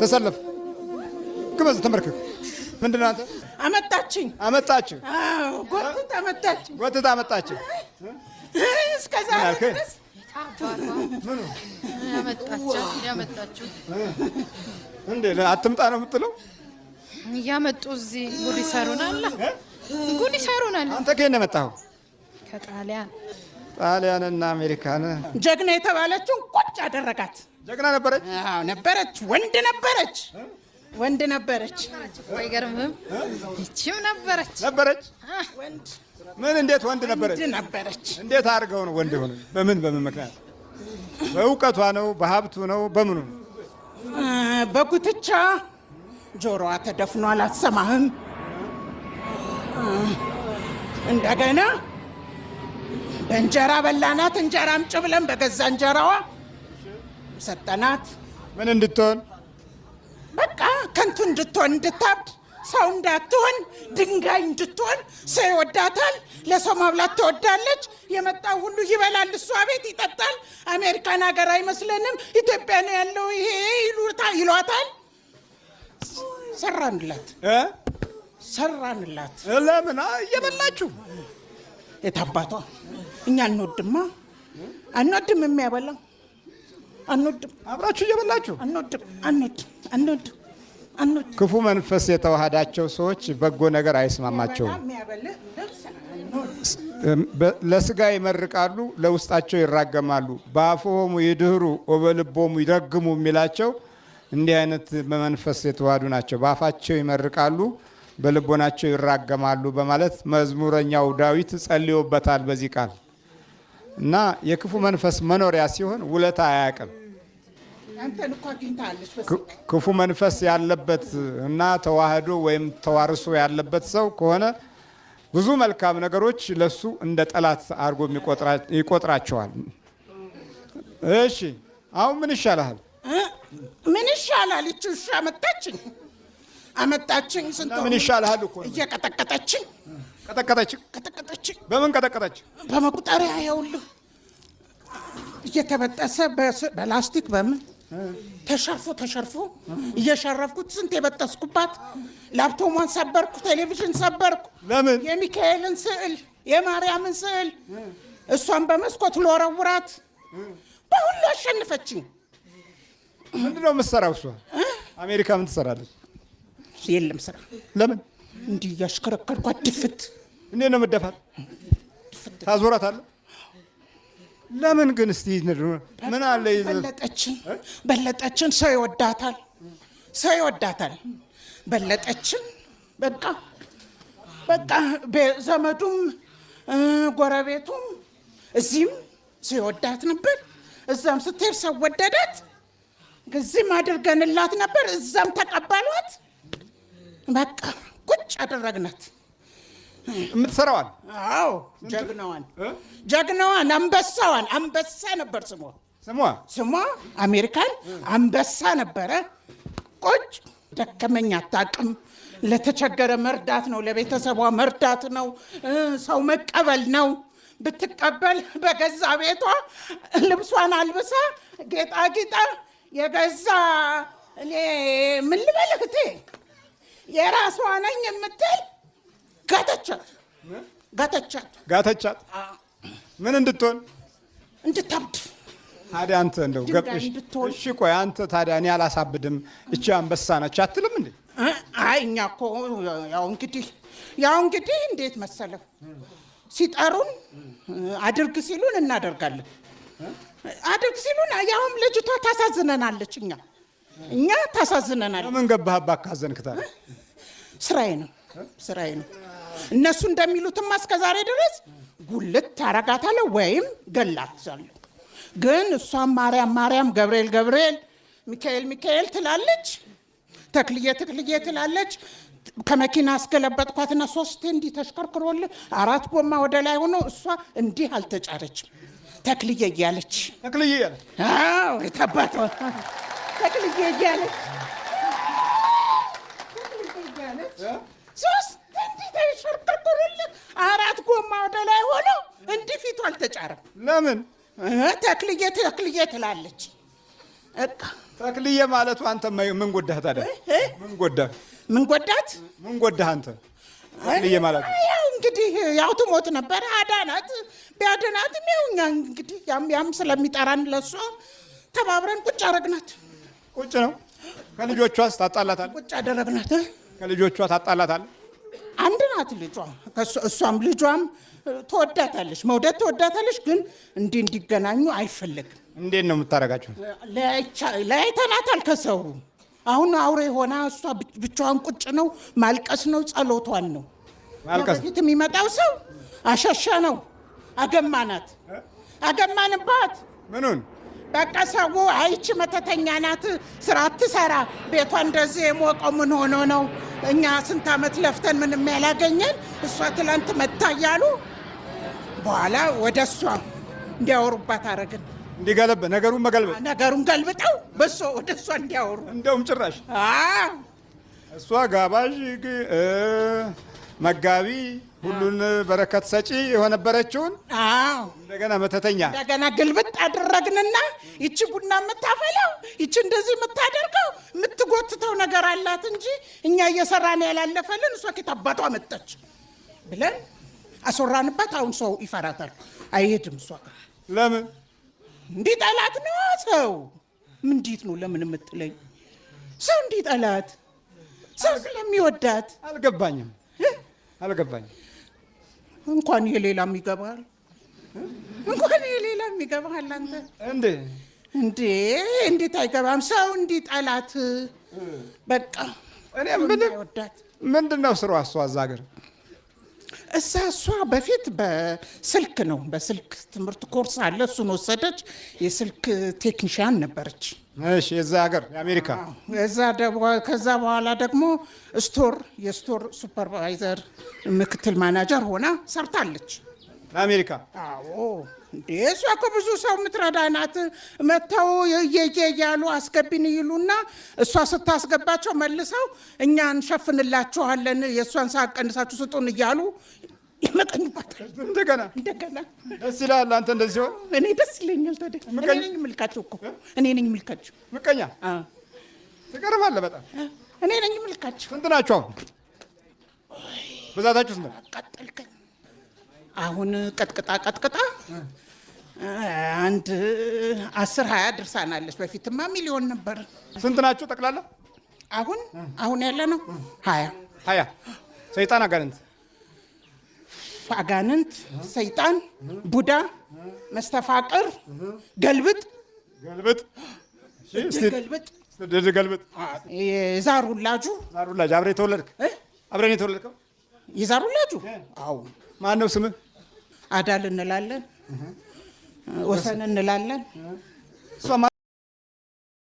ተሰለፍ ግበዝ ተመርከክ ምንድን ነው አንተ አመጣችኝ አዎ ጎትታ አመጣችኝ እስከዛ ድረስ ምኑ ያመጣችሁ እንዴ አትምጣ ነው የምትለው ያመጡ እዚህ ጉድ ይሰሩናል አንተ ከየት ነው የመጣኸው ጣሊያንና አሜሪካን ጀግና የተባለችውን ቁጭ አደረጋት ጀግና ነበረች አዎ ነበረች ወንድ ነበረች አይገርምም እቺም ነበረች ወንድ ምን እንዴት ወንድ ነበረች እንዴት አድርገው ነው ወንድ ሆነ በምን ምክንያት በእውቀቷ ነው በሀብቱ ነው በምኑ በጉትቻ ጆሮዋ ተደፍኗል አትሰማህም እንደገና በእንጀራ በላናት እንጀራ አምጪ ብለን በገዛ እንጀራዋ ሰጠናት ምን እንድትሆን በቃ ከንቱ እንድትሆን እንድታብድ ሰው እንዳትሆን ድንጋይ እንድትሆን ሰው ይወዳታል ለሰው ማብላት ትወዳለች የመጣው ሁሉ ይበላል እሷ ቤት ይጠጣል አሜሪካን ሀገር አይመስለንም ኢትዮጵያ ነው ያለው ይሄ ይሏታል ሰራንላት ለምን እየበላችሁ የታባቷ እኛ አንወድም የሚያበላው አንወድም አብራችሁ እየበላችሁ አንወድም ክፉ መንፈስ የተዋሃዳቸው ሰዎች በጎ ነገር አይስማማቸውም ለስጋ ይመርቃሉ ለውስጣቸው ይራገማሉ በአፎሙ ይድህሩ ወበልቦሙ ይረግሙ የሚላቸው እንዲህ አይነት በመንፈስ የተዋሃዱ ናቸው በአፋቸው ይመርቃሉ በልቦናቸው ይራገማሉ በማለት መዝሙረኛው ዳዊት ጸልዮበታል በዚህ ቃል እና የክፉ መንፈስ መኖሪያ ሲሆን ውለታ አያውቅም ክፉ መንፈስ ያለበት እና ተዋህዶ ወይም ተዋርሶ ያለበት ሰው ከሆነ ብዙ መልካም ነገሮች ለሱ እንደ ጠላት አድርጎ ይቆጥራቸዋል እሺ አሁን ምን ይሻላል እቺ ውሻ አመጣችኝ ስንት ምን ይሻላል እኮ እየቀጠቀጠችኝ በምን ቀጠቀጠች በመቁጠሪያ ይኸውልህ እየተበጠሰ በላስቲክ በምን ተሸርፎ እየሸረፍኩት ስንት የበጠስኩባት ላፕቶሟን ሰበርኩ ቴሌቪዥን ሰበርኩ ለምን የሚካኤልን ስዕል የማርያምን ስዕል እሷን በመስኮት ለወረውራት በሁሉ አሸንፈችኝ ምንድነው የምትሰራው እሷ አሜሪካ ምን ትሰራለች የለም ስራ ለምን እንዲህ ያሽከረከርኳት ድፍት እንዴት ነው የምትደፋት ታዞራታለህ ለምን ግን እስቲ ምን አለ በለጠችን ሰው ይወዳታል በለጠችን በቃ ዘመዱም ጎረቤቱም እዚህም ሰው ይወዳት ነበር እዛም ስትሄድ ሰው ወደዳት እዚህም አድርገንላት ነበር እዛም ተቀበሏት በቃ ቁጭ አደረግናት የምትሰራዋል አዎ ጀግናዋን አንበሳ ነበር ስሟ አሜሪካን አንበሳ ነበረ ቁጭ ደከመኝ አታውቅም ለተቸገረ መርዳት ነው ለቤተሰቧ መርዳት ነው ሰው መቀበል ነው ብትቀበል በገዛ ቤቷ ልብሷን አልብሳ ጌጣጌጣ የገዛ እኔ ምን ልበልህ እቴ የራሷ ነኝ የምትል ጋተቻት ምን እንድትሆን እንድታብድ ታዲያ አንተ እንደው ገብሽ እሺ ቆይ አንተ ታዲያ እኔ አላሳብድም እቺ አንበሳ ነች አትልም እንዴ አይ እኛ እኮ ያው እንግዲህ እንዴት መሰለህ ሲጠሩን አድርግ ሲሉን እናደርጋለን አድርግ ሲሉን ያውም ልጅቷ ታሳዝነናለች እኛ ታሳዝነናለች ምን ገባህባት ካዘንክ ታዲያ ስራዬ ነው እነሱ እንደሚሉትማ እስከዛሬ ድረስ ጉልት ታረጋታለህ ወይም ገላታለህ ግን እሷም ማርያም ገብርኤል ሚካኤል ትላለች ተክልዬ ትላለች ከመኪና አስገለበጥኳትና ሶስቴ እንዲህ ተሽከርክሮልህ አራት ጎማ ወደ ላይ ሆኖ እሷ እንዲህ አልተጫረችም ተክልዬ እያለች አዎ የታባቷ ተክልዬ እያለች ሶስት እንዲህ ተሽከርክሮልህ አራት ጎማ ወደ ላይ ሆኖ እንዲህ ፊቱ አልተጫረም ለምን ተክልዬ ትላለች በቃ ተክልዬ ማለቱ አንተ ምን ጎዳህ ታዲያ? ምን ጎዳህ? ምን ጎዳህ አንተ? ተክልዬ ማለቱ ያው እንግዲህ ያው ትሞት ነበር አዳናት። ቢያድናትም ያው እኛ እንግዲህ ያም ስለሚጠራን ለሷ ተባብረን ቁጭ አደረግናት። ቁጭ ነው። ከልጆቿስ ታጣላታለህ? ቁጭ አደረግናት። ከልጆቿ ታጣላታለህ? አንድ ናት ልጇ። እሷም ልጇም ትወዳታለች፣ መውደድ ትወዳታለች። ግን እንዲገናኙ አይፈለግም። እንዴት ነው የምታረጋቸው? ለያይተናታል ከሰው። አሁን አውሬ ሆና እሷ ብቻዋን ቁጭ ነው። ማልቀስ ነው፣ ጸሎቷን ነው። በፊት የሚመጣው ሰው አሻሻ ነው። አገማናት፣ አገማንባት። ምኑን? በቃ ሰው አይቺ መተተኛ ናት፣ ስራ አትሰራ፣ ቤቷ እንደዚህ የሞቀው ምን ሆኖ ነው? እኛ ስንት ዓመት ለፍተን ምንም ያላገኘን እሷ ትላንት መታ እያሉ በኋላ ወደ እሷ እንዲያወሩባት አረግን። ነገሩን ገልብጠው በሷ ወደ እሷ እንዲያወሩ። እንደውም ጭራሽ እሷ ጋባዥ መጋቢ ሁሉን በረከት ሰጪ የሆነበረችውን እንደገና መተተኛ እንደገና ግልብጥ አደረግንና ይቺ ቡና የምታፈላው ይቺ እንደዚህ የምታደርገው የምትጎትተው ነገር አላት እንጂ እኛ እየሰራን ያላለፈልን እሷ ከየት አባቷ መጣች ብለን አስወራንባት። አሁን ሰው ይፈራታል፣ አይሄድም እሷ ጋር። ለምን? እንዲህ ጠላት ነው ሰው። እንዴት ነው ለምን የምትለኝ? ሰው እንዲህ ጠላት ሰው ስለሚወዳት አልገባኝም። እንኳን የሌላም ይገባል፣ አንተ እንዴት አይገባም? ሰው እንዲህ ጠላት በቃ እኔ ምንድን ነው ስሯ? እሷ እዛ ሀገር እሷ በፊት በስልክ ትምህርት ኮርስ አለ፣ እሱን ወሰደች። የስልክ ቴክኒሽያን ነበረች። እሺ፣ የዛ ሀገር የአሜሪካ። ከዛ በኋላ ደግሞ የስቶር ሱፐርቫይዘር ምክትል ማናጀር ሆና ሰርታለች ለአሜሪካ። አዎ እንዴ እሷ እኮ ብዙ ሰው የምትረዳ ናት። መተው እያሉ አስገቢን ይሉና እሷ ስታስገባቸው መልሰው እኛ እንሸፍንላችኋለን የእሷን ሰዓት ቀንሳችሁ ስጡን እያሉ ይመቀኙባታል። እንደገና ደስ ይላል። አንተ እንደዚህ ሲሆን እኔ ደስ ይለኛል። ታዲያ እኔ ነኝ የምልካቸው እኮ እኔ ነኝ የምልካቸው። ምቀኛ ትቀርባለህ በጣም። እኔ ነኝ የምልካቸው። ስንት ናችሁ አሁን? ብዛታችሁ ስንት ነው? ቀጠልከኝ። አሁን ቀጥቅጣ አንድ 10-20 ድርሳናለች። በፊትማ ሚሊዮን ነበር። ስንት ናችሁ ጠቅላላ? አሁን ያለ ነው 20 ሰይጣን አጋንንት ሰይጣን ቡዳ መስተፋቅር ገልብጥ የዛሩላጁ አብረን የተወለድከው የዛሩላጁ? አዎ። ማን ነው ስምህ? አዳል እንላለን፣ ወሰን እንላለን። እሷማ